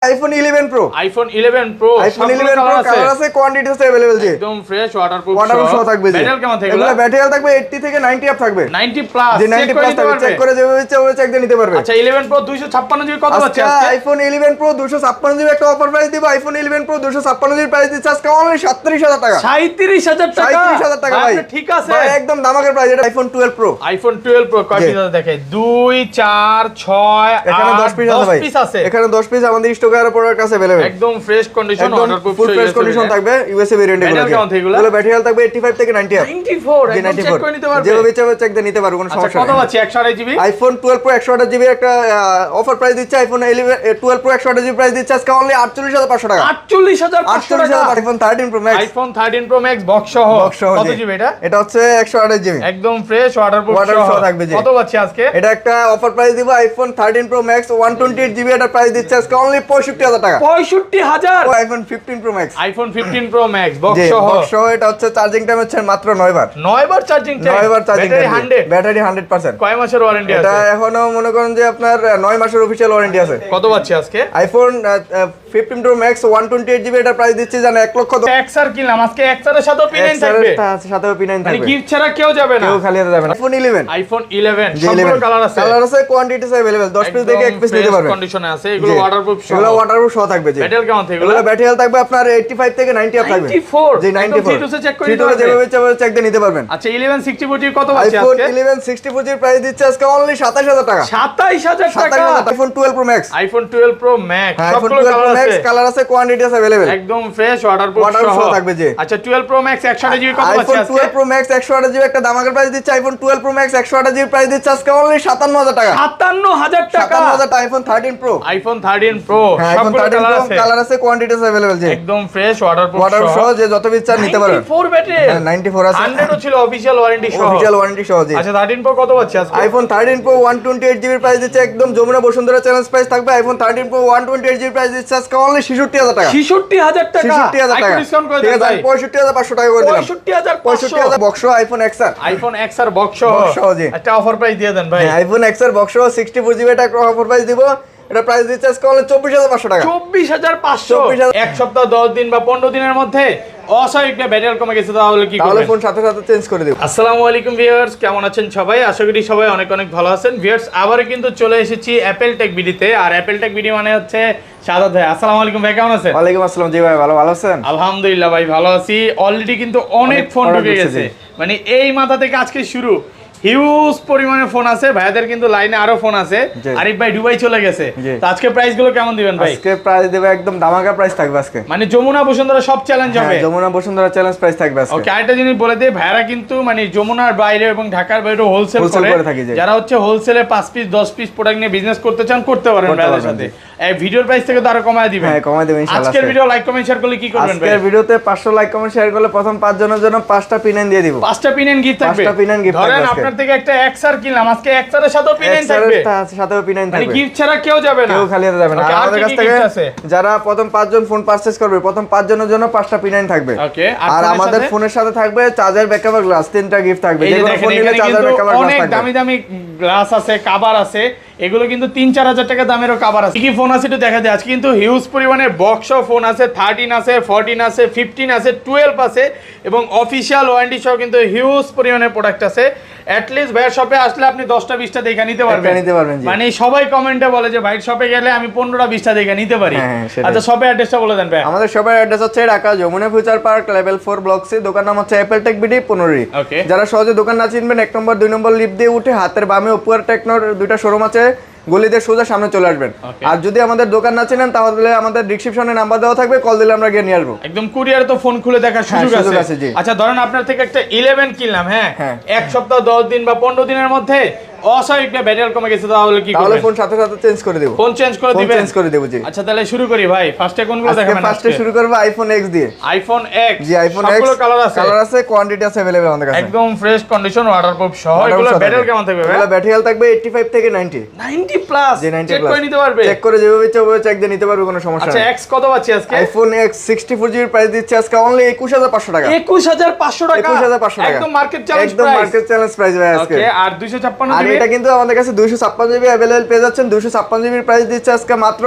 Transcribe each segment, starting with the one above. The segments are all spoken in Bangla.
iPhone 11 Pro iPhone 11 Pro iPhone 11 Pro colour আছে কোয়ান্টিটি আছে अवेलेबल জি একদম ফ্রেশ ওয়াটারপ্রুফ সহ থাকবে জি ব্যাটারি কেমন থাকবে এগুলা ব্যাটারি থাকবে 80 থেকে 90 আপ থাকবে 90 প্লাস জি 90 প্লাস থাকবে চেক করে যেভাবে ইচ্ছা ওভাবে চেক দিয়ে নিতে পারবে আচ্ছা 11 Pro 256 জিবি কত পাচ্ছি আজকে iPhone 11 Pro 256 জিবি একটা অফার প্রাইস দিব iPhone 11 Pro 256 জিবি প্রাইস দিচ্ছে আজকে অনলি 37000 টাকা 37000 টাকা 37000 টাকা ভাই ঠিক আছে ভাই একদম দামাকের প্রাইস এটা iPhone 12 Pro iPhone 12 Pro কয় পিস আছে দেখে 2 4 6 এখানে 10 পিস আছে ভাই এখানে 10 পিস আমাদের স্টকে আর প্রোডাক্ট আছে अवेलेबल একদম fresh condition waterproof full fresh condition থাকবে ইউএসএ ভেরিয়েন্ট এগুলো ব্যাটারি হেলথ থাকবে 85 থেকে 90 আপ 94 একদম চেক করে নিতে পারবে যেভাবে ইচ্ছা চেক দিয়ে নিতে পারবে কোনো সমস্যা নেই কত পাচ্ছি 128 জিবি iPhone 12 Pro 128 জিবি একটা অফার প্রাইস দিচ্ছে iPhone 12 Pro 128 জিবি প্রাইস দিচ্ছে আজকে অনলি 48500 টাকা 48500 টাকা iPhone 13 Pro Max iPhone 13 Pro Max box সহ কত জিবি এটা হচ্ছে 128 জিবি একদম ফ্রেশ ওয়াটারপ্রুফ সহ থাকবে জি কত পাচ্ছি আজকে এটা একটা অফার প্রাইস দিব iPhone 13 Pro Max 128 জিবি এটা প্রাইস দিচ্ছে আজকে অনলি 65000 টাকা 65000 iPhone 15 Pro Max iPhone 15 Pro Max box সহ এটা হচ্ছে চার্জিং টাইম হচ্ছে মাত্র 9 বার 9 বার চার্জিং টাইম 9 বার চার্জিং ব্যাটারি 100% কয় মাসের ওয়ারেন্টি আছে এটা এখনো মনে করেন যে আপনার 9 মাসের অফিশিয়াল ওয়ারেন্টি আছে কত পাচ্ছি আজকে iPhone 15 Pro Max 128 জিবি এটা প্রাইস দিচ্ছে জানেন 1 লক্ষ এক্সআর কিনলাম আজকে এক্সআর সাথে P9 থাকবে সাথেও P9 থাকবে মানে গিফট ছাড়া কেউ যাবে না কেউ খালি হাতে যাবে না iPhone 11 সবগুলো কালার আছে কোয়ান্টিটি আছে अवेलेबल 10 পিস থেকে 1 পিস নিতে পারবেন কন্ডিশনে আছে এগুলো ওয়াটারপ্রুফ সহ থাকবে জি ব্যাটারি কেমন থাকবে এগুলো ব্যাটারি হেলথ থাকবে আপনার 85 থেকে 90 আপ থাকবে 94 জি 94 চেক করে নিতে পারবেন যেভাবে ইচ্ছা চেক দিয়ে নিতে পারবেন আচ্ছা 1164 জিবি কত পাচ্ছি আজকে iPhone 1164 জিবি প্রাইস দিচ্ছে আজকে অনলি 27000 টাকা 27000 টাকা iPhone 12 Pro Max iPhone 12 Pro Max সবগুলো কালার আছে কোয়ান্টিটি আছে अवेलेबल একদম ফ্রেশ ওয়াটারপ্রুফ সহ থাকবে জি আচ্ছা 12 Pro Max 128 জিবি কত পাচ্ছি আজকে iPhone 12 Pro Max 128 জিবি একটা দামাকের প্রাইস দিচ্ছে iPhone 12 Pro Max 128 GB price দিচ্ছে আজকে অনলি 57000 টাকা 57000 টাকা 57000 টাকা iPhone 13 Pro iPhone 13 Pro সবগুলো কালার আছে কোয়ান্টিটি আছে अवेलेबल জি একদম ফ্রেশ ওয়াটারপ্রুফ সহ যে যত ইচ্ছা নিতে পারবেন 94 ব্যাটারি 94 আছে 100 ও ছিল অফিশিয়াল ওয়ারেন্টি সহ জি আচ্ছা 13 Pro কত পাচ্ছি আজকে iPhone 13 Pro 128 জিবি প্রাইস দিচ্ছে একদম যমুনা বসুন্ধরা চ্যালেঞ্জ প্রাইস থাকবে iPhone 13 Pro 128 জিবি প্রাইস দিচ্ছে আজকে অনলি 66000 টাকা 66000 টাকা 66000 টাকা ডিসকাউন্ট করে দেন ভাই 65500 টাকা করে দিলাম 65500 box iPhone XR XR box জি একটা অফার প্রাইস দিয়ে দেন ভাই iPhone XR বক্স 64 জিবি এটা অফার প্রাইস দিব এটা প্রাইস দিচ্ছে আজকে অনলি 24500 টাকা 24500 এক সপ্তাহ 10 দিন বা 15 দিনের মধ্যে অস্বাভাবিক ব্যাটারি কমে গেছে তাহলে কি করবেন তাহলে ফোন সাথে সাথে চেঞ্জ করে দেব আসসালামু আলাইকুম ভিউয়ার্স কেমন আছেন সবাই আশা করি সবাই অনেক অনেক ভালো আছেন ভিউয়ার্স আবারো কিন্তু চলে এসেছি অ্যাপল টেক ভিডিওতে আর অ্যাপল টেক ভিডিও মানে হচ্ছে সাদাত ভাই আসসালামু আলাইকুম ভাই কেমন আছেন ওয়ালাইকুম আসসালাম জি ভাই ভালো আছেন আলহামদুলিল্লাহ ভাই ভালো আছি অলরেডি কিন্তু অনেক ফোন ঢুকে গেছে মানে এই মাথা থেকে আজকে শুরু হিউজ পরিমাণে ফোন আছে ভাইদের কিন্তু লাইনে আরো ফোন আছে আরিফ ভাই দুবাই চলে গেছে তো আজকে প্রাইস গুলো কেমন দিবেন ভাই আজকে প্রাইস দেব একদম দামাকা প্রাইস থাকবে আজকে মানে যমুনা বসুন্ধরা সব চ্যালেঞ্জ হবে যমুনা বসুন্ধরা চ্যালেঞ্জ প্রাইস থাকবে আজকে ওকে আরেকটা জিনিস বলে দেই ভাইরা কিন্তু মানে যমুনার বাইরে এবং ঢাকার বাইরে হোলসেল করে যারা হচ্ছে হোলসেলে 5 পিস 10 পিস প্রোডাক্ট নিয়ে বিজনেস করতে চান করতে পারেন ভাইদের সাথে এই ভিডিওর প্রাইস থেকে তো আরো কমায় দিবেন হ্যাঁ কমায় দেব ইনশাআল্লাহ আজকের ভিডিও লাইক কমেন্ট শেয়ার করলে কি করবেন ভাই আজকের ভিডিওতে 500 লাইক কমেন্ট শেয়ার করলে প্রথম 5 জনের জন্য 5টা পিন দিয়ে দিব 5টা পিন গিফট থাকবে 5টা পিন গিফট থাকবে ধরেন আপনার থেকে একটা XR কিনলাম আজকে XR এর সাথেও পিন থাকবে সাথেও পিন থাকবে মানে গিফট ছাড়া কেউ যাবে না কেউ খালি হাতে যাবে না আমাদের কাছ থেকে যারা প্রথম 5 জন ফোন পারচেজ করবে প্রথম 5 জনের জন্য 5টা পিন থাকবে ওকে আর আমাদের ফোনের সাথে থাকবে চার্জার ব্যাকআপ গ্লাস 3টা গিফট থাকবে যেকোনো ফোন নিলে চার্জার ব্যাকআপ গ্লাস থাকবে অনেক দামি দামি গ্লাস আছে কভার আছে এগুলো কিন্তু 3-4000 টাকা দামেরও কভার আছে কি ফোন আছে একটু দেখা যায় আজকে কিন্তু হিউজ পরিমাণে বক্স ফোন আছে 13 আছে 14 আছে 15 আছে 12 আছে এবং অফিশিয়াল ওয়ারেন্টি সহ কিন্তু হিউজ পরিমাণে প্রোডাক্ট আছে এট লিস্ট ভাইয়ের শপে আসলে আপনি 10টা 20টা দেখে নিতে পারবেন মানে সবাই কমেন্টে বলে যে ভাই শপে গেলে আমি 15টা 20টা দেখে নিতে পারি আচ্ছা শপের অ্যাড্রেসটা বলে দেন ভাই আমাদের শপের অ্যাড্রেস হচ্ছে Dhaka Jamuna future park level 4 block C দোকান নাম হচ্ছে অ্যাপল টেক বিডি 15 ওকে যারা সহজে দোকান না চিনবেন 1 নম্বর 2 নম্বর লিফট দিয়ে উঠে হাতের বামে উপর টেকনোর দুইটা শোরুম আছে গলিতে সোজা সামনে চলে আসবেন আর যদি আমাদের দোকান না চিনেন তাহলে আমাদের ডেসক্রিপশনে নাম্বার দেওয়া থাকবে কল দিলে আমরা গিয়ে নিয়ে আসবো একদম কুরিয়ারে তো ফোন খুলে দেখার সুযোগ আছে আচ্ছা ধরেন আপনার থেকে একটা 11 কিনলাম হ্যাঁ এক সপ্তাহ 10 দিন বা 15 দিনের মধ্যে অস্বাভাবিক ব্যাটারি কমে গেছে তাহলে কি করবেন তাহলে ফোন সাথে সাথে চেঞ্জ করে দেব ফোন চেঞ্জ করে দিবেন চেঞ্জ করে দেব জি আচ্ছা তাহলে শুরু করি ভাই ফার্স্টে কোনগুলো দেখাবেন ফার্স্টে শুরু করব আইফোন X দিয়ে আইফোন X জি আইফোন X সবগুলো কালার আছে কোয়ান্টিটি আছে अवेलेबल আমাদের কাছে একদম ফ্রেশ কন্ডিশন ওয়াটারপ্রুফ সহ এগুলো ব্যাটারি কেমন থাকবে ভাই এগুলো ব্যাটারি হেলথ থাকবে 85 থেকে 90 প্লাস চেক করে নিতে পারবে চেক করে যেভাবে ইচ্ছা ওভাবে চেক দিয়ে নিতে পারবে কোনো সমস্যা নেই আচ্ছা X কত পাচ্ছি আজকে আইফোন X 64 জিবি প্রাইস দিচ্ছে আজকে অনলি 21500 টাকা 21500 টাকা 21500 টাকা একদম মার্কেট চ্যালেঞ্জ একদম মার্কেট চ্যালেঞ্জ প্রাইস ভাই আজকে ওকে আর 256 জিবি এটা কিন্তু আমাদের কাছে 256 জিবি अवेलेबल পেয়ে যাচ্ছেন। 256 জিবির প্রাইস দিচ্ছে আজকে মাত্র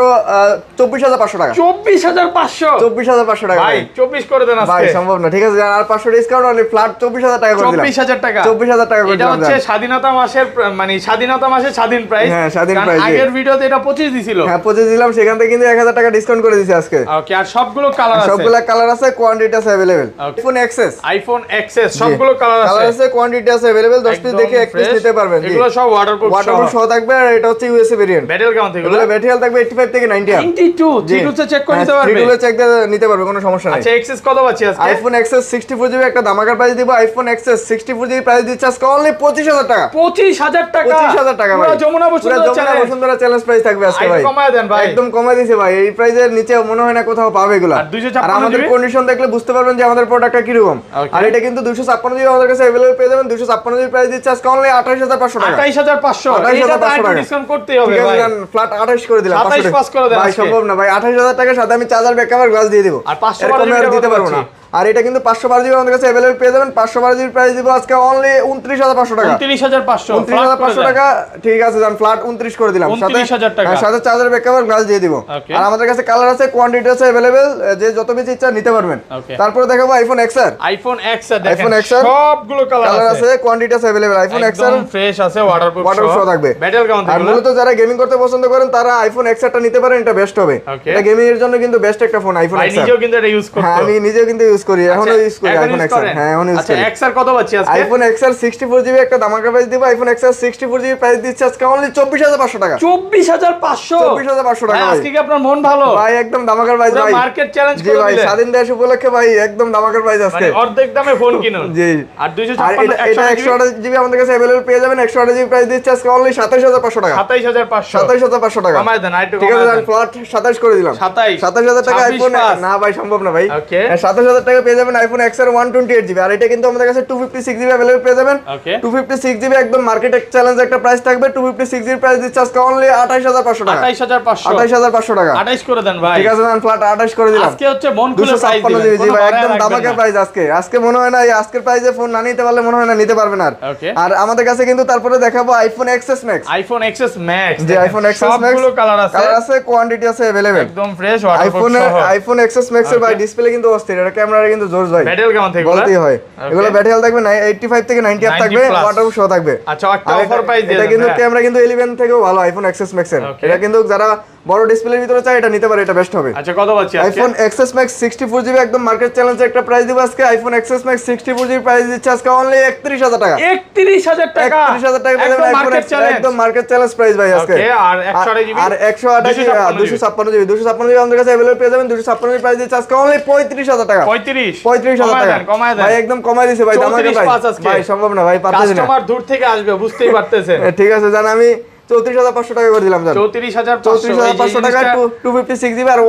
24500 টাকা। 24500 24500 টাকা ভাই, 24 করে দেন আজকে। ভাই সম্ভব না, ঠিক আছে, আর 500 ডিসকাউন্ট অনলি ফ্ল্যাট 24000 টাকা করে দিলাম। 24000 টাকা, 24000 টাকা করে এটা দিলাম। হচ্ছে স্বাধীনতা মাসের মানে স্বাধীনতা মাসের স্বাধীন প্রাইস। হ্যাঁ, স্বাধীন কারণ প্রাইস। আগের ভিডিওতে এটা 25 দিছিল। হ্যাঁ 25 দিলাম, সেখান থেকে কিন্তু 1000 টাকা ডিসকাউন্ট করে দিয়েছি আজকে। ওকে, আর সবগুলো কালার আছে, সবগুলা কালার আছে, কোয়ান্টিটি আছে available. IPhone XS, iPhone XS সবগুলো কালার কালার আছে, আছে, কোয়ান্টিটি আছে अवेलेबल। 10 পিস দেখে এক পিস নিতে পারবেন। এগুলো সব ওয়াটারপ্রুফ সহ থাকবে। আর এটা হচ্ছে ইউএসএ ভেরিয়েন্ট। ব্যাটেল কেমন থেকে? এগুলো ব্যাটারি থাকবে 85 থেকে 90 আপ। 92 থ্রিটুসে চেক করে নিতে পারবে। থ্রিটুসে চেক দিয়ে নিতে পারবে, কোনো সমস্যা নাই। আচ্ছা, এক্সএস কত পাচ্ছি আজকে? আইফোন এক্সএস 64 জিবি একটা ধামাকা প্রাইস দিব। আইফোন এক্সএস 64 জিবি প্রাইস দিচ্ছে আজকে অনলি 25000 টাকা। 25000 টাকা, 25000 টাকা ভাই। পুরো যমুনা বসুন্ধরা চ্যালেঞ্জ প্রাইস থাকবে আজকে ভাই। কমায় দেন ভাই, একদম কমায় দিয়েছে ভাই। এই প্রাইসের নিচে মনে হয় না কোথাও পাবে এগুলা। আর 256 আর আমাদের জিবি? কন্ডিশন দেখলে বুঝতে পারবেন যে আমাদের প্রোডাক্টটা কি রকম। আর এটা কিন্তু 256 জিবি আমাদের কাছে अवेलेबल পেয়ে যাবেন। 256 জিবি প্রাইস দিচ্ছে আজকে অনলি 28500 টাকা। 28500, এটা তো একটু ডিসকাউন্ট করতেই হবে ভাই। ফ্ল্যাট 28 করে দিলাম। 27 পাস করে দেন ভাই, আজকে। সম্ভব না ভাই। 28000 টাকার সাথে আমি চার্জার ব্যাকআপ গ্লাস দিয়ে দেব। আর 512 এরকম আর জিবি দিতে পারবো না। আর এটা কিন্তু 512 জিবি আমাদের কাছে अवेलेबल পেয়ে যাবেন। 512 জিবি প্রাইস দিব আজকে অনলি 29500 টাকা। 29500, 29500 টাকা, ঠিক আছে জান, ফ্ল্যাট 29 করে দিলাম। 29000 টাকা, সাথে চার্জার ব্যাকআপ গ্লাস দিয়ে দিব। Okay. আর আমাদের কাছে কালার আছে, কোয়ান্টিটি আছে अवेलेबल, যে যত বেশি ইচ্ছা নিতে পারবেন। Okay. তারপরে দেখাবো আইফোন এক্সআর। আইফোন এক্সআর দেখেন, আইফোন XR সবগুলো কালার কালার আছে, আছে, কোয়ান্টিটি আছে अवेलेबल। আইফোন এক্সআর একদম ফ্রেশ আছে, ওয়াটারপ্রুফ সহ থাকবে। ব্যাটেল কেমন আর থেকে? মূলত যারা গেমিং করতে পছন্দ করেন তারা আইফোন এক্সআরটা নিতে পারেন, এটা বেস্ট হবে। Okay. এটা গেমিং এর জন্য কিন্তু বেস্ট একটা ফোন আইফোন ভাই এক্সআর। নিজেও কিন্তু এটা ইউজ করতে। হ্যাঁ, আমি নিজেও কিন্তু ইউজ করি, এখনো ইউজ করি আইফোন এক্সআর। হ্যাঁ, এখনো ইউজ আচ্ছা, করি। এক্সআর কত পাচ্ছি আজকে? আইফোন এক্সআর 64 জিবি একটা ধামাকা প্রাইস দিব। আইফোন এক্সআর 64 জিবি প্রাইস দিচ্ছে আজকে অনলি 24500 টাকা। 24500, 24500 টাকা ভাই। আজকে কি আপনার মন ভালো ভাই একদম ধামাকার প্রাইস ভাই। মার্কেট চ্যালেঞ্জ জি করে ভাই, দিলেন। স্বাধীন দেশ উপলক্ষে ভাই একদম ধামাকার প্রাইস আজকে। মানে অর্ধেক দামে ফোন কিনুন। জি। আর আর 256 এটা 128 জিবি আমাদের কাছে अवेलेबल পেয়ে যাবেন। 128 জিবি প্রাইস দিচ্ছে আজকে অনলি 27500 টাকা। 27500, 27500 টাকা। কমায় দেন, আরেকটু ঠিক আছে, কমায় দেন। ফ্ল্যাট 27 করে দিলাম। 27000 টাকা 26 আইফোন। পাস। না ভাই, সম্ভব না ভাই। Okay. 27000 টাকা পেয়ে যাবেন আইফোন এক্সআর 128 জিবি। আর এটা কিন্তু আমাদের কাছে 256 জিবি अवेलेबल পেয়ে যাবেন। Okay. 256 জিবি একদম মার্কেট চ্যালেঞ্জ একটা প্রাইস থাকবে। 256 জিবি প্রাইস দিচ্ছে আজকে অনলি 28500 টাকা। 28500, 28500 টাকা। 28 করে দেন ভাই। ঠিক আছে, আমি ফ্ল্যাট 28 করে দিলাম। আজকে হচ্ছে মন খুলে প্রাইস 256 দিবেন, জিবি কোনো ভাই, বাড়ায় একদম রাখবেন দামাকা না। প্রাইস আজকে। আজকে মনে হয় না এই আজকের প্রাইসে ফোন না নিতে পারলে মনে হয় না নিতে পারবেন আর। Okay. আর আমাদের কাছে কিন্তু তারপরে দেখাবো iPhone XS max. IPhone XS max, যে আইফোন এক্সএস ম্যাক্স সবগুলো কালার আছে, কালার আছে, কোয়ান্টিটি আছে अवेलेबल। একদম ফ্রেশ ওয়াটারপ্রুফ আইফোন সহ। আইফোন এক্সএস ম্যাক্স এর ভাই ডিসপ্লে কিন্তু অস্থির। এটা ক্যামেরা কিন্তু জোরস ভাই। ব্যাটেল কেমন থেকে বলতেই হয়। Okay. এগুলো ব্যাটারি থাকবে 85 থেকে 90 আপ 90 থাকবে, plus। ওয়াটারপ্রুফ সহ থাকবে। আচ্ছা, একটা আর অফার প্রাইস দিয়ে এটা দেন কিন্তু ভাই। ক্যামেরা কিন্তু 11 থেকেও ভালো আইফোন এক্সএস ম্যাক্স এর। Okay. এটা কিন্তু যারা বড় ডিসপ্লের ভিতরে চায় এটা নিতে পারে, এটা বেস্ট হবে। আচ্ছা, কত পাচ্ছি আজকে? আইফোন এক্সএস ম্যাক্স 64 জিবি একদম মার্কেট চ্যালেঞ্জে একটা প্রাইস দিব আজকে। IPhone XS max 64 GB price দিচ্ছে আজকে অনলি 31000 টাকা। 31000 টাকা, 31000 টাকা পেয়ে যাবেন একদম আইফোন মার্কেট চ্যালেঞ্জ। একদম মার্কেট চ্যালেঞ্জ প্রাইস ভাই আজকে। ওকে, আর 128 জিবি, আর 128 জিবি 256 জিবি 256 জিবি আমাদের কাছে अवेलेबल পেয়ে যাবেন। 256 জিবি প্রাইস দিচ্ছে আজকে অনলি 35000 টাকা। 35000 টাকা। কমায় দেন ভাই একদম কমায় দিয়েছে ভাই, দামাকা 34 প্রাইস পাঁচ আজকে। ভাই, সম্ভব না ভাই, পারতেছি না। কাস্টমার দূর থেকে আসবে, বুঝতেই পারতেছেন। ঠিক আছে জান, আমি 34500 টাকা করে দিলাম জান। 34500 টাকা 256 জিবি আর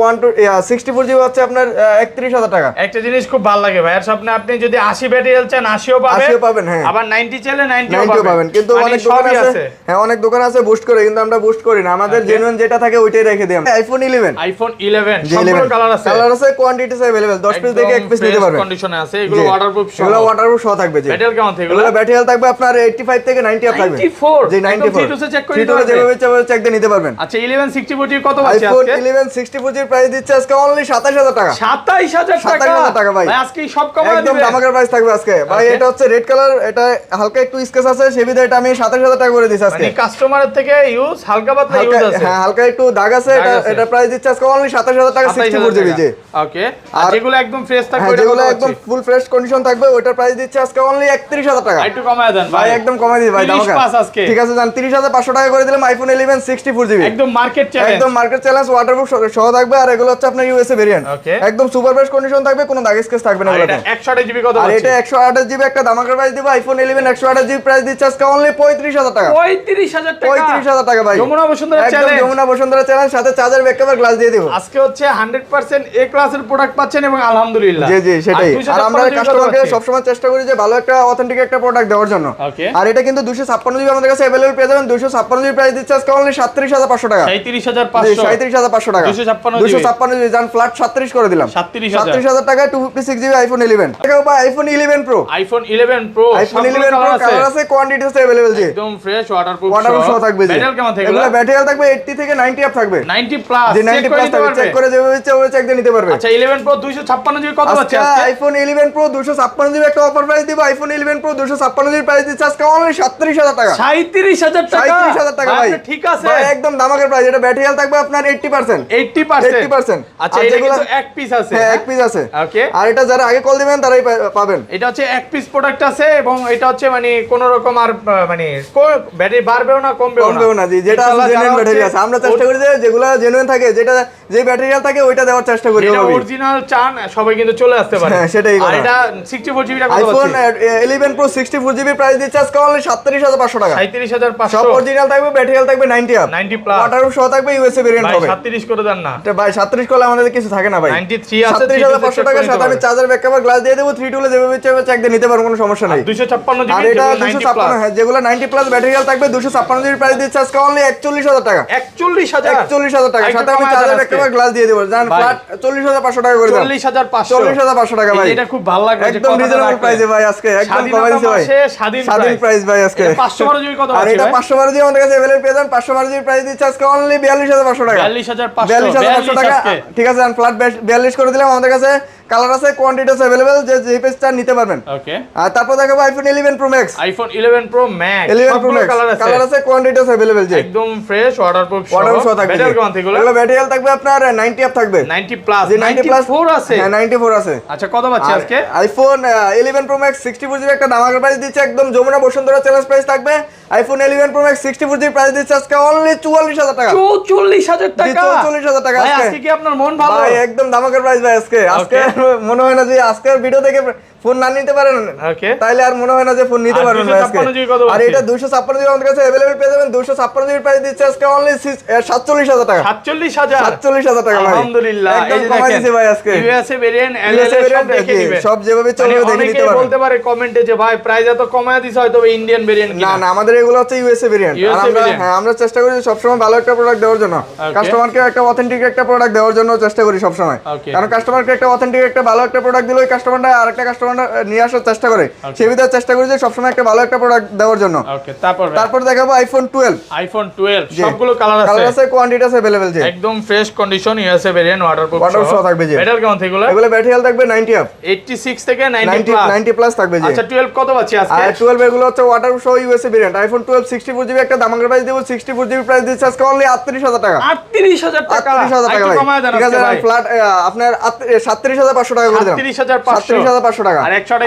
64 জিবি হচ্ছে আপনার 31000 টাকা। একটা জিনিস খুব ভালো লাগে ভাই, আর স্বপ্নে আপনি যদি 80 ব্যাটারি চান 80ও পাবেন, 80ও পাবেন, হ্যাঁ। আবার 90 চাইলে 90ও 90ও পাবেন। কিন্তু মানে অনেক দোকান সবই আছে, হ্যাঁ অনেক দোকান আছে বুস্ট করে, কিন্তু আমরা বুস্ট করি না। আমাদের Okay. জেনুইন যেটা থাকে ওইটাই রেখে দিই আমরা। আইফোন 11 আইফোন 11 সবগুলো কালার আছে, কালার আছে, কোয়ান্টিটি আছে अवेलेबल। 10 পিস দেখে এক পিস নিতে পারবেন। কন্ডিশনে আছে, এগুলো জি। ওয়াটারপ্রুফ সহ। এগুলো ওয়াটারপ্রুফ সহ থাকবে জি। ব্যাটারি কেমন থেকে? এগুলো ব্যাটারি হেলথ থাকবে আপনার 85 থেকে 90 আপ থাকবে। 94 জি, একদম 94 3 চেক করে দিতে যেভাবে পারবেন। চাইবে চেক দিয়ে নিতে পারবেন। আচ্ছা, 11 64 জিবি কত পাচ্ছি আইফোন আজকে? 11 64 জিবি প্রাইস দিচ্ছে আজকে অনলি 27000 টাকা। 27000 টাকা। 27000 টাকা ভাই। আজকে সব কমায় একদম দিবেন। ধামাকার প্রাইস থাকবে আজকে ভাই। Okay. এটা হচ্ছে রেড কালার, এটা হালকা একটু স্কেচ আছে, সেবিধা এটা আমি 27000 টাকা করে দিছি আজকে। মানে কাস্টমারের থেকে ইউজ হালকা পাতলা ইউজ হালকা, আছে। হ্যাঁ হালকা একটু দাগ আছে। দাগ এটা আছে। এটা প্রাইস দিচ্ছে আজকে অনলি 27000 টাকা 64 জিবি জি। ওকে, আর যেগুলো একদম ফ্রেশ থাকবে হ্যাঁ, ওটা যেগুলো কত একদম পাচ্ছি? ফুল ফ্রেশ কন্ডিশন থাকবে ওটার প্রাইস দিচ্ছে আজকে অনলি 31000 টাকা। একটু কমায় দেন ভাই, একদম কমাই দিই ভাই, 30 ধামাকা। পাস আজকে। ঠিক আছে জান, 30500 টাকা করে দিলাম আইফোন 11 64 জিবি। একদম মার্কেট চ্যালেঞ্জ, একদম মার্কেট চ্যালেঞ্জ, ওয়াটারপ্রুফ সহ থাকবে। আর এগুলো হচ্ছে আপনার ইউএসএ ভেরিয়েন্ট, Okay. একদম সুপার ফ্রেশ কন্ডিশন থাকবে, কোনো দাগ স্কেচ থাকবে না আর এগুলোতে। এটা 128 জিবি কত আর পাচ্ছি? এটা 128 জিবি একটা ধামাকার প্রাইস দিব। আইফোন 11 128 জিবি প্রাইস দিচ্ছে আজকে অনলি 35000 টাকা। 35000 টাকা। 35000 টাকা ভাই। যমুনা বসুন্ধরা একদম চ্যালেঞ্জ। যমুনা বসুন্ধরা চ্যালেঞ্জ, সাথে চার্জার ব্যাকআপ আর গ্লাস দিয়ে দেব। আজকে হচ্ছে 100% এ ক্লাসের প্রোডাক্ট পাচ্ছেন এবং আলহামদুলিল্লাহ। জি জি, সেটাই। আর 256 আমরা জিবি কত কাস্টমারকে পাচ্ছি? সবসময় চেষ্টা করি যে ভালো একটা অথেন্টিক একটা প্রোডাক্ট দেওয়ার জন্য। Okay. আর এটা কিন্তু 256 জিবি আমাদের কাছে अवेलेबल পেয়ে যাবেন। 256 256 প্রাইস দিচ্ছে আজকে অনলি 37500 টাকা। 37500 37500 টাকা। 256 জিবি জান ফ্ল্যাট 37 করে দিলাম। 37000 টাকা 256 জিবি আইফোন 11 টাকা বা iPhone 11 pro. IPhone 11 pro iPhone 11 pro colour আছে, কোয়ান্টিটি আছে अवेलेबल জি। একদম ফ্রেশ ওয়াটারপ্রুফ সহ থাকবে জি। ব্যাটারি কেমন থাকবে? এগুলা ব্যাটারি থাকবে 80 থেকে 90 আপ থাকবে। 90 প্লাস জি 90 প্লাস থাকবে, চেক করে যেভাবে ইচ্ছা ওভাবে চেক দিয়ে নিতে পারবে। আচ্ছা 11 প্রো 256 জিবি কত পাচ্ছে আজকে? আইফোন 11 প্রো 256 জিবি একটা অফার প্রাইস দিব। আইফোন 11 প্রো 256 জিবি প্রাইস দিচ্ছে আজকে অনলি 37000 টাকা। 37000 টাকা। 37000 টাকা ভাই। ঠিক আছে ভাই একদম দামাকের প্রাইস। এটা ব্যাটারি হেলথ থাকবে আপনার 80%। 80%। আচ্ছা এটা কিন্তু এক পিস আছে। হ্যাঁ এক পিস আছে। ওকে। আর এটা যারা আগে কল দিবেন তারাই পাবেন। এটা হচ্ছে এক পিস প্রোডাক্ট আছে এবং এটা হচ্ছে মানে কোন রকম আর মানে ব্যাটারি বাড়বেও না কমবেও না জি। যেটা জেনুইন ব্যাটারি আছে আমরা চেষ্টা করি যে যেগুলো জেনুইন থাকে, যেটা যে ব্যাটারি হেলথ থাকে ওইটা দেওয়ার চেষ্টা করি। যেটা অরিজিনাল চান সবাই কিন্তু চলে আসতে পারে। হ্যাঁ সেটাই কথা। আর এটা 64 জিবি টাকা কত আইফোন আছে? 11 প্রো 64 জিবি প্রাইস দিচ্ছে আজকে অনলি 37500 টাকা। 37500 সব অরিজিনাল থাকবে, ব্যাটারি হেলথ থাকবে 90 আপ 90 প্লাস। ওয়াটারপ্রুফ সহ থাকবে, ইউএসএ ভেরিয়েন্ট হবে। 37 করে দেন না। এটা ভাই 37 করলে আমাদের কিছু থাকে না ভাই। 93 আছে 37500 টাকার সাথে আমি চার্জার ব্যাক কভার গ্লাস দিয়ে দেব। 3 টুলে যেভাবে ইচ্ছা চেক দিয়ে নিতে পারবো, কোনো সমস্যা নাই। 256 জিবি আর এটা 256 হ্যাঁ যেগুলো 90 প্লাস ব্যাটারি হেলথ থাকবে 256 জিবি প্রাইস দিচ্ছে আজকে অনলি 41000 টাকা। 41000 টাকা সাথে আমি চার্জার ব্যাক কভার গ্লাস দিয়ে দেব। জান ফ্ল্যাট 40500 টাকা করে দাও। 40500 টাকা ভাই। এটা খুব ভালো লাগবে। একদম রিজনেবল প্রাইসে ভাই আজকে একদম কমাই দিছি ভাই। স্বাধীন প্রাইস ভাই আজকে। 512 জিবি কত আছে? আর এটা 512 জিবি আমাদের কাছে अवेलेबल পেয়ে যান। 512 জিবি প্রাইস দিচ্ছে আজকে অনলি 42500 টাকা। 42500 টাকা। ঠিক আছে জান ফ্ল্যাট 42 করে দিলাম। আমাদের কাছে কালার আছে, কোয়ান্টিটি আছে अवेलेबल, যে পেজটা নিতে পারবেন। ওকে। আর তারপর দেখাবো iPhone 11 pro max. IPhone 11 pro max 11 pro max colour আছে, কোয়ান্টিটি আছে अवेलेबल জি। একদম ফ্রেশ ওয়াটারপ্রুফ সহ থাকবে। ব্যাটারি কেমন থাকবে? এগুলো ব্যাটারি হেলথ থাকবে আপনার 90 আপ থাকবে। 90 প্লাস। জি 90 প্লাস 94 আছে। হ্যাঁ 94 আছে। আচ্ছা কত পাচ্ছি আজকে? আইফোন 11 প্রো ম্যাক্স 64 জিবি একটা দামাকার প্রাইস দিচ্ছে, একদম যমুনা বসুন্ধরা চ্যালেঞ্জ প্রাইস থাকবে। IPhone 11 pro max 64 GB price দিচ্ছে আজকে অনলি 44000 টাকা। 44000 টাকা। 44000 টাকা ভাই আজকে কি আপনার মন ভালো? ভাই একদম দামাকার প্রাইস ভাই আজকে। আজকে মনে হয় না যে আজকের ভিডিও থেকে ফোন না নিতে পারেন ওকে তাইলে আর মনে হয় না যে ফোন নিতে পারবেন ভাই আজকে। আর এটা 256 জিবি আমাদের কাছে अवेलेबल পেয়ে যাবেন। 256 জিবি প্রাইস দিচ্ছে আজকে অনলি 47000 টাকা। 47000 টাকা ভাই। আলহামদুলিল্লাহ। একদম কমাই দিয়েছি ভাই আজকে। ইউএসএ ভেরিয়েন্ট এলএলএ সব দেখে দিবেন। সব যেভাবে চলবে দেখে নিতে পারবেন। বলতে পারে কমেন্টে যে ভাই প্রাইস এত কমায় দিছ হয়তো ইন্ডিয়ান ভেরিয়েন্ট না না আমাদের এগুলো হচ্ছে ইউএসএ ভেরিয়েন্ট। আর আমরা হ্যাঁ আমরা চেষ্টা করি সব সময় ভালো একটা প্রোডাক্ট দেওয়ার জন্য, কাস্টমারকে একটা অথেন্টিক একটা প্রোডাক্ট দেওয়ার জন্য চেষ্টা করি সব সময়। কারণ কাস্টমারকে একটা অথেন্টিক একটা ভালো একটা প্রোডাক্ট দিলে ওই কাস্টমারটা আরেকটা কাস্টমার নিয়ে আসার চেষ্টা করে। সেই ভিতরে চেষ্টা করি যে সবসময় একটা ভালো একটা প্রোডাক্ট দেওয়ার জন্য। ওকে তারপর দেখাবো আইফোন 12। আইফোন 12 সবগুলো কালার আছে, কোয়ান্টিটি আছে अवेलेबल জি। একদম fresh condition USA variant waterproof সহ থাকবে জি। ব্যাটারি কেমন থাকবে? এগুলো ব্যাটারি হেলথ থাকবে 90 আপ 86 থেকে 90 প্লাস থাকবে জি। আচ্ছা 12 কত পাচ্ছি আজকে? আর 12 এগুলো হচ্ছে ওয়াটারপ্রুফ সহ ইউএসএ ভেরিয়েন্ট। আইফোন 12 64 জিবি একটা দামাকার প্রাইস দেব। 64 জিবি প্রাইস দিচ্ছে আজকে অনলি 38000 টাকা। 38000 টাকা। 38000 টাকা ভাই। ঠিক আছে ফ্ল্যাট আপনার 37500 টাকা করে দেন। 37500 টাকা।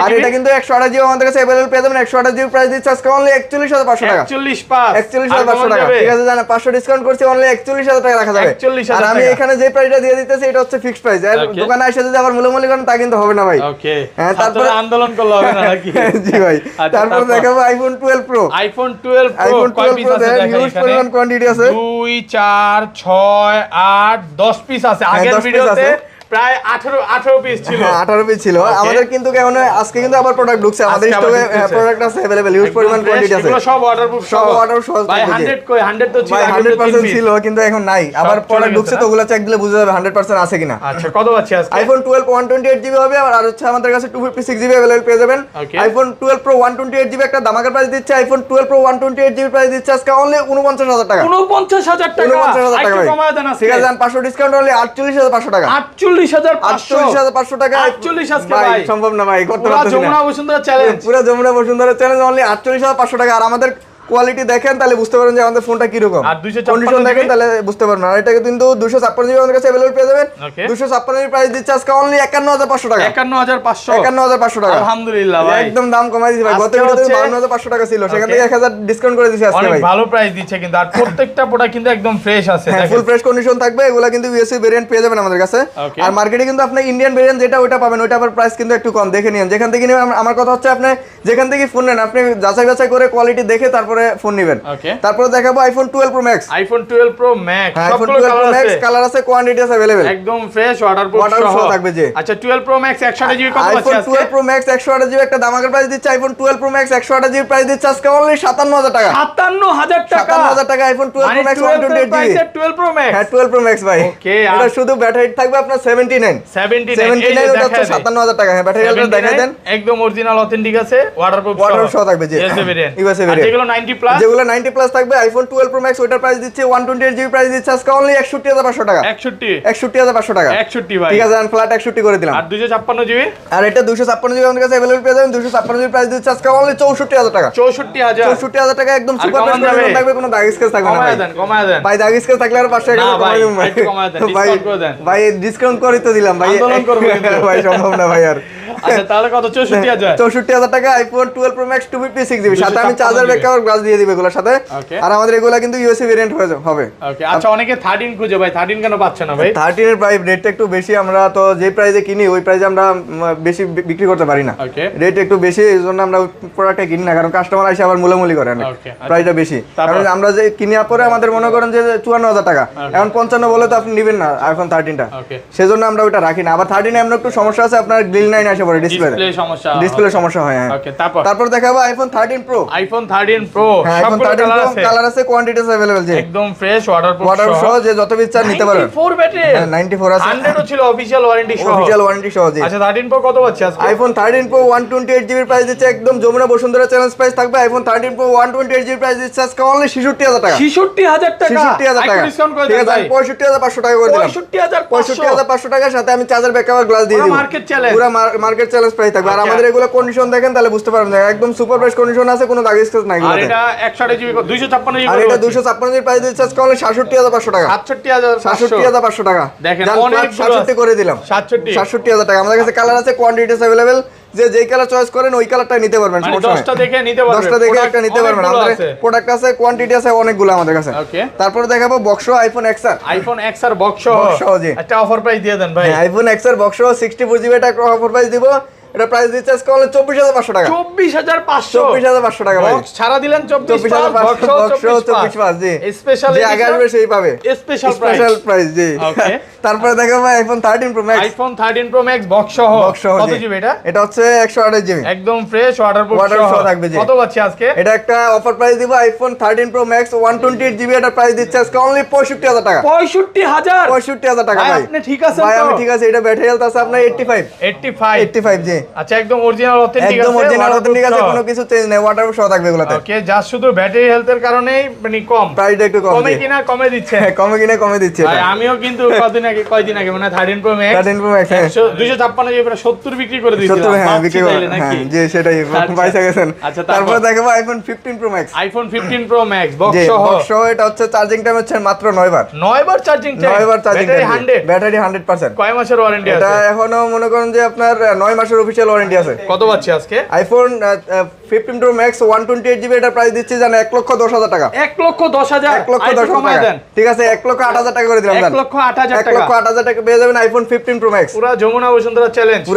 আর এটা কিন্তু 128 জিবি আমাদের কাছে अवेलेबल পেয়ে যাবেন। 128 জিবি প্রাইস দিচ্ছে আজকে অনলি 41500 টাকা। 41500 টাকা। ঠিক আছে জানা 500 ডিসকাউন্ট করছি, অনলি 41000 টাকা রাখা যাবে। আর আমি এখানে যে প্রাইসটা দিয়ে দিতেছি এটা হচ্ছে ফিক্সড প্রাইস। আর দোকানে এসে যদি আবার মূল্যমূল্য করেন তা কিন্তু হবে না ভাই। ওকে। হ্যাঁ তারপরে আন্দোলন করলে হবে না নাকি? জি ভাই। তারপর দেখাবো আইফোন 12 প্রো। আইফোন 12 প্রো কয় পিস আছে দেখেন হিউজ পরিমাণ কোয়ান্টিটি আছে। 2 4 6 8 10 পিস আছে। আগের ভিডিওতে প্রায় 18 পিস ছিল। 18 পিস ছিল। আমাদের কিন্তু কেমন আজকে কিন্তু আবার প্রোডাক্ট ঢুকছে আমাদের স্টকে। প্রোডাক্ট আছে अवेलेबल, হিউজ পরিমাণ কোয়ান্টিটি আছে। এগুলো সব ওয়াটারপ্রুফ ভাই 100 কই 100 তো ছিল। ভাই 100% ছিল কিন্তু এখন নাই। আবার প্রোডাক্ট ঢুকছে তো ওগুলা চেক দিলে বোঝা যাবে 100% আছে কিনা। আচ্ছা কত পাচ্ছি আজকে? আইফোন 12 128 জিবি হবে। আর হচ্ছে আমাদের কাছে 256 জিবি अवेलेबल পেয়ে যাবেন। আইফোন 12 প্রো 128 জিবি একটা দামাকার প্রাইস দিচ্ছে। আইফোন 12 প্রো 128 জিবি প্রাইস দিচ্ছে আজকে অনলি 49000 টাকা। 49000 টাকা। 49000 টাকা ভাই। কমায় দেন আজকে। ঠিক আছে জান 500 ডিসকাউন্ট অনলি 48500 টাকা। 48500 টাকা। 48 আজকে ভাই সম্ভব না ভাই, করতে পারতেছি না। যমুনা বসুন্ধরা চ্যালেঞ্জ, পুরো যমুনা বসুন্ধরা চ্যালেঞ্জ অনলি 48500 টাকা। আর আমাদের কোয়ালিটি দেখেন তাহলে বুঝতে পারেন যে আমাদের ফোনটা কি রকম। আর 256 কন্ডিশন দেখেন তাহলে বুঝতে পারবেন। আর এটা কিন্তু 256 জিবি আমাদের কাছে अवेलेबल পেয়ে যাবেন। 256 জিবি প্রাইস দিচ্ছে আজকে অনলি 51500 টাকা। 51500 টাকা। আলহামদুলিল্লাহ ভাই একদম দাম কমাই দিয়েছি ভাই। গত ভিডিওতে 52500 টাকা ছিল, সেখান থেকে 1000 ডিসকাউন্ট করে দিয়েছি আজকে ভাই। অনেক ভালো প্রাইস দিচ্ছে কিন্তু। আর প্রত্যেকটা প্রোডাক্ট কিন্তু একদম ফ্রেশ আছে, দেখেন ফুল ফ্রেশ কন্ডিশন থাকবে। এগুলা কিন্তু ইউএসএ ভেরিয়েন্ট পেয়ে যাবেন আমাদের কাছে। আর মার্কেটে কিন্তু আপনি ইন্ডিয়ান ভেরিয়েন্ট যেটা ওটা পাবেন, ওটা আবার প্রাইস কিন্তু একটু কম। দেখে নিন যেখান থেকে নিবেন। আমার কথা হচ্ছে আপনি যেখান থেকে ফোন নেন আপনি যাচাই বাছাই করে কোয়ালিটি দেখে তারপরে তারপরে ফোন নেবেন। ওকে, তারপরে দেখাবো iPhone 12 pro max. IPhone 12 pro max, iPhone 12 pro max colour আছে, কোয়ান্টিটি আছে अवेलेबल, একদম ফ্রেশ ওয়াটারপ্রুফ সহ থাকবে জি। আচ্ছা 12 প্রো ম্যাক্স 128 জিবি কত আছে আইফোন 12 প্রো ম্যাক্স 128 জিবি একটা দামাকার প্রাইস দিচ্ছে। IPhone 12 pro max 128 GB price দিচ্ছে আজকে অনলি 57000 টাকা। 57000 টাকা, 57000 টাকা iPhone 12 pro max 128 GB 12 pro max. হ্যাঁ 12 প্রো ম্যাক্স ভাই। ওকে, এটা শুধু ব্যাটারি থাকবে আপনার 79 ওটা হচ্ছে 57000 টাকা। হ্যাঁ ব্যাটারি হেলথ দেখাই দেন, একদম অরিজিনাল অথেন্টিক আছে, ওয়াটারপ্রুফ সহ থাকবে জি। ইউএসএ ভেরিয়েন্ট, ইউএসএ আর ভেরিয়েন্ট যেগুলো 90 প্লাস, যেগুলো 90 প্লাস থাকবে আইফোন 12 প্রো ম্যাক্স ওটার প্রাইস দিচ্ছে 128 জিবি প্রাইস দিচ্ছে আজকে অনলি 61500 টাকা। 61500 টাকা 61 ভাই, ঠিক আছে আমি ফ্ল্যাট 61 করে দিলাম। আর 256 জিবি, আর এটা 256 জিবি আমাদের কাছে अवेलेबल পেয়ে যাবেন। 256 জিবি প্রাইস দিচ্ছে আজকে অনলি 64000 টাকা। 64000 টাকা একদম সুপার প্রাইস কন্ডিশন থাকবে, কোনো দাগ স্কেচ থাকবে না ভাই। কমায় দেন ভাই দাগ স্কেচ থাকলে আর 500 টাকা কমাই দিন ভাই। কমায় দেন, ভাই ডিসকাউন্ট করে দেন ভাই, ডিসকাউন্ট করে তো দিলাম ভাই, আন্দোলন করব কিন্তু ভাই সম্ভব না ভাই আর। আচ্ছা তাহলে কত? 64000 টাকা আইফোন 12 প্রো ম্যাক্স 256 জিবি, সাথে আমি চার্জার ব্যাকআপ গ্লাস দিয়ে দিব এগুলোর সাথে। আর আমাদের এগুলা কিন্তু ইউএসএ ভেরিয়েন্ট হবে। ওকে, আচ্ছা অনেকে 13 খুঁজে ভাই, 13 কেন পাচ্ছে না ভাই? 13 এর প্রাইস রেটটা একটু বেশি, আমরা তো যে প্রাইসে কিনি ওই প্রাইসে আমরা বেশি বিক্রি করতে পারি না। ওকে, রেট একটু বেশি, এইজন্য আমরা প্রোডাক্টটা কিনি না, কারণ কাস্টমার এসে আবার মুলামুলি করে না, প্রাইসটা বেশি। কারণ আমরা যে কিনি পরে আমাদের মনে করেন যে 54000 টাকা, এখন 55 বলে তো আপনি নেবেন না আইফোন 13টা, সেজন্য আমরা ওটা রাখি না। আবার 13 এমন একটু সমস্যা আছে, আপনার গ্রিল লাইন আসে পড়ে ডিসপ্লে সমস্যা হয়। হ্যাঁ ওকে, তারপর দেখাবো iPhone 13 pro. IPhone 13 pro iPhone 13 pro colour আছে, কোয়ান্টিটি আছে अवेलेबल জি, একদম ফ্রেশ ওয়াটারপ্রুফ সহ, যে যত ইচ্ছা নিতে পারবেন। 94 ব্যাটারি, 94 আছে, 100 ও ছিল অফিশিয়াল ওয়ারেন্টি সহ জি। আচ্ছা 13 প্রো কত পাচ্ছি আজকে? আইফোন 13 প্রো 128 জিবি প্রাইস দিচ্ছে, একদম যমুনা বসুন্ধরা চ্যালেঞ্জ প্রাইস থাকবে। আইফোন 13 প্রো 128 জিবি প্রাইস দিচ্ছে আজকে অনলি 66000 টাকা। 66000 টাকা, 66000 টাকা ডিসকাউন্ট করে ঠিক দেন আছে, ভাই। 65500 টাকা করে দিলাম। 65500 টাকার সাথে আমি চার্জার ব্যাকআপ গ্লাস দিয়ে দিব। মার্কেট চ্যালেঞ্জ, পুরো মার্কেট চ্যালেঞ্জ প্রাইস থাকবে। আর আমাদের এগুলো কন্ডিশন দেখেন তাহলে বুঝতে পারবেন, একদম সুপার প্রাইস কন্ডিশন আছে, কোনো দাগ স্কেচ নাই এগুলোতে। আর এটা 128 জিবি 256 জিবি, আর এটা 256 জিবি প্রাইস দিচ্ছে আজকে অনলি 67500 টাকা। 67500 টাকা দেখেন, অনেক 67 করে দিলাম। 67000 টাকা। আমাদের কাছে কালার আছে, কোয়ান্টিটি আছে अवेलेबल, যে যেই কালার চয়েস করেন ওই কালারটাই নিতে পারবেন, সমস্যা নাই। 10টা দেখে নিতে পারবেন, 10টা দেখে একটা নিতে পারবেন। আমাদের প্রোডাক্ট আছে, কোয়ান্টিটি আছে অনেকগুলো আমাদের কাছে। ওকে, তারপর দেখাবো box iPhone XR। IPhone XR box জি, একটা অফার প্রাইস দিয়ে দেন ভাই। আইফোন XR বক্স 64 জিবি একটা অফার প্রাইস দিব। এটা প্রাইস দিচ্ছে আজকে অনলি 24500 টাকা। 24500 টাকা ভাই, বক্স ছাড়া দিলেন 24500 জি। স্পেশাল যে আগে আসবে সেই পাবে স্পেশাল প্রাইস জি। ওকে, তারপরে দেখাবো iPhone 13 pro max. IPhone 13 pro max box সহ কত জিবি এটা? এটা হচ্ছে 128 জিবি, একদম ফ্রেশ ওয়াটারপ্রুফ সহ থাকবে জি। কত পাচ্ছি আজকে? এটা একটা অফার প্রাইস দিব আইফোন 13 প্রো ম্যাক্স 128 জিবি, এটা প্রাইস দিচ্ছে আজকে অনলি 65000 টাকা। 65000 টাকা ভাই। আপনি ঠিক আছে ভাই আমি ঠিক আছে। এটা ব্যাটারি হেলথ আছে আপনার 85 জি। আচ্ছা একদম অরিজিনাল অথেন্টিক আছে, একদম অরিজিনাল অথেন্টিক আছে, কোনো কিছু চেঞ্জ নাই, ওয়াটারপ্রুফ সহ থাকবে এগুলাতে। ওকে, জাস্ট শুধু ব্যাটারি হেলথের কারণেই মানে কম, প্রাইসটা একটু কম, কমে কিনা কমে দিচ্ছে, কমে দিচ্ছে ভাই। আমিও কিন্তু কয়দিন আগে মানে 13 প্রো ম্যাক্স 256 জিবি 70 বিক্রি করে দিয়েছিলাম। 70 হ্যাঁ বিক্রি করে, হ্যাঁ জি সেটাই পয়সা গেছেন। আচ্ছা তারপর দেখাবো iPhone 15 pro max. IPhone 15 pro max box সহ। এটা হচ্ছে চার্জিং টাইম হচ্ছে মাত্র 9 বার। 9 বার চার্জিং টাইম, 9 বার চার্জিং টাইম, 100 ব্যাটারি 100%। কয় মাসের ওয়ারেন্টি আছে? এটা এখনো মনে করেন যে আপনার 9 মাসের অফিশিয়াল ওয়ারেন্টি আছে। কত পাচ্ছি আজকে? আইফোন 15 প্রো ম্যাক্স 128 জিবি, এটা প্রাইস দিচ্ছি জানেন 1,10,000 টাকা। 1,10,000 1,10,000 টাকা ঠিক আছে, 1,08,000 টাকা করে দিলাম। 1,08,000 টাকা 1,08,000 টাকা পেয়ে যাবেন আইফোন 15 প্রো ম্যাক্স। পুরো যমুনা বসুন্ধরা চ্যালেঞ্জ।